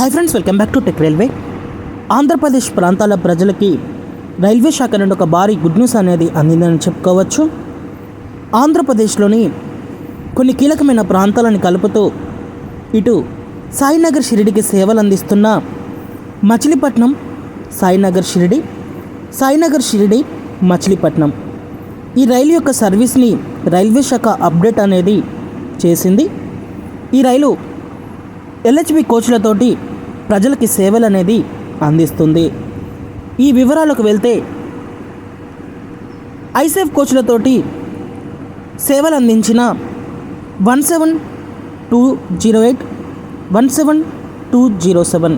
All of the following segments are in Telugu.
Hi friends, welcome back to tech railway. Andhra Pradesh ప్రాంతాల ప్రజలకి రైల్వే శాఖ నుండి ఒక భారీ గుడ్ న్యూస్ అనేది అందిందని చెప్పుకోవచ్చు. ఆంధ్రప్రదేశ్లోని కొన్ని కీలకమైన ప్రాంతాలను కలుపుతూ ఇటు సాయినగర్ షిరిడికి సేవలు అందిస్తున్న మచిలీపట్నం, సాయినగర్ షిరిడి మచిలీపట్నం ఈ రైలు యొక్క సర్వీస్ని రైల్వే శాఖ అప్డేట్ అనేది చేసింది. ఈ రైలు LHB కోచ్లతోటి ప్రజలకి సేవలు అనేది అందిస్తుంది. ఈ వివరాలకు వెళ్తే ఐసేఫ్ కోచ్లతోటి సేవలు అందించిన 17208, 17207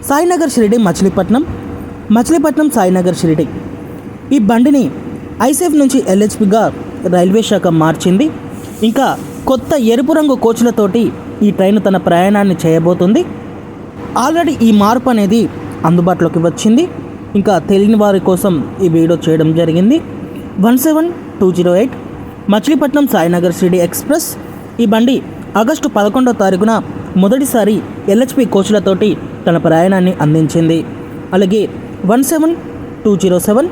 సాయినగర్ షిరిడి మచిలీపట్నం సాయినగర్ షిరిడి ఈ బండిని ఐసేఫ్ నుంచి LHBగా రైల్వే శాఖ మార్చింది. ఇంకా కొత్త ఎరుపు రంగు కోచ్లతోటి ఈ ట్రైన్ తన ప్రయాణాన్ని చేయబోతుంది. ఆల్రెడీ ఈ మార్పు అనేది అందుబాటులోకి వచ్చింది. ఇంకా తెలియని వారి కోసం ఈ వీడియో చేయడం జరిగింది. 17208 మచిలీపట్నం సాయినగర్ షిరిడి ఎక్స్ప్రెస్ ఈ బండి ఆగస్టు 11వ తారీఖున మొదటిసారి LHB కోచ్లతోటి తన ప్రయాణాన్ని అందించింది. అలాగే 17207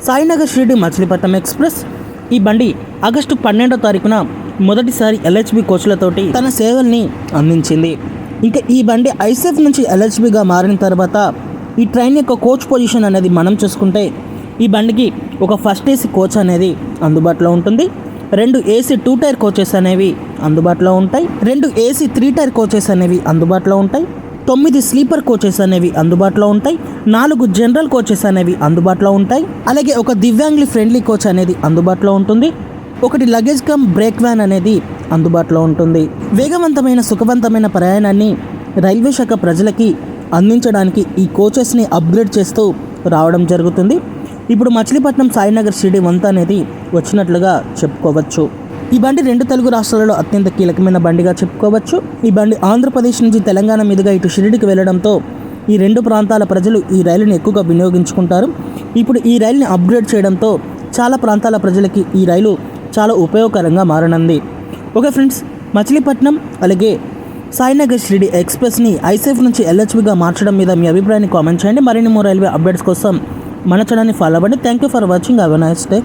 సాయినగర్ షిరిడి మచిలీపట్నం ఎక్స్ప్రెస్ ఈ బండి ఆగస్టు 12వ తారీఖున మొదటిసారి LHB కోచ్లతోటి తన సేవల్ని అందించింది. ఇంకా ఈ బండి ఐసేఫ్ నుంచి LHBగా మారిన తర్వాత ఈ ట్రైన్ యొక్క కోచ్ పొజిషన్ అనేది మనం చూసుకుంటే ఈ బండికి ఒక ఫస్ట్ AC కోచ్ అనేది అందుబాటులో ఉంటుంది. 2 AC 2 టైర్ కోచెస్ అనేవి అందుబాటులో ఉంటాయి. 2 AC 3 టైర్ కోచెస్ అనేవి అందుబాటులో ఉంటాయి. 9 స్లీపర్ కోచెస్ అనేవి అందుబాటులో ఉంటాయి. 4 జనరల్ కోచెస్ అనేవి అందుబాటులో ఉంటాయి. అలాగే ఒక దివ్యాంగుల ఫ్రెండ్లీ కోచ్ అనేది అందుబాటులో ఉంటుంది. 1 లగేజ్ కమ్ బ్రేక్ వ్యాన్ అనేది అందుబాటులో ఉంటుంది. వేగవంతమైన సుఖవంతమైన ప్రయాణాన్ని రైల్వే శాఖ ప్రజలకి అందించడానికి ఈ కోచెస్ని అప్గ్రేడ్ చేస్తూ రావడం జరుగుతుంది. ఇప్పుడు మచిలీపట్నం సాయినగర్ షిరిడి వంత అనేది వచ్చినట్లుగా చెప్పుకోవచ్చు. ఈ బండి 2 తెలుగు రాష్ట్రాలలో అత్యంత కీలకమైన బండిగా చెప్పుకోవచ్చు. ఈ బండి ఆంధ్రప్రదేశ్ నుంచి తెలంగాణ మీదుగా ఇటు షిరిడికి వెళ్ళడంతో ఈ 2 ప్రాంతాల ప్రజలు ఈ రైలుని ఎక్కువగా వినియోగించుకుంటారు. ఇప్పుడు ఈ రైలుని అప్గ్రేడ్ చేయడంతో చాలా ప్రాంతాల ప్రజలకి ఈ రైలు చాలా ఉపయోగకరంగా మారనుంది. ఓకే ఫ్రెండ్స్, మచిలీపట్నం అలాగే సాయినగర్ షిరిడి ఎక్స్ప్రెస్ని ఐసేఫ్ నుంచి LHBగా మార్చడం మీద మీ అభిప్రాయాన్ని కామెంట్ చేయండి. మరిన్ని రైల్వే అప్డేట్స్ కోసం మన ఛానల్ని ఫాలో అవ్వండి. Thank you for watching. Have a nice day.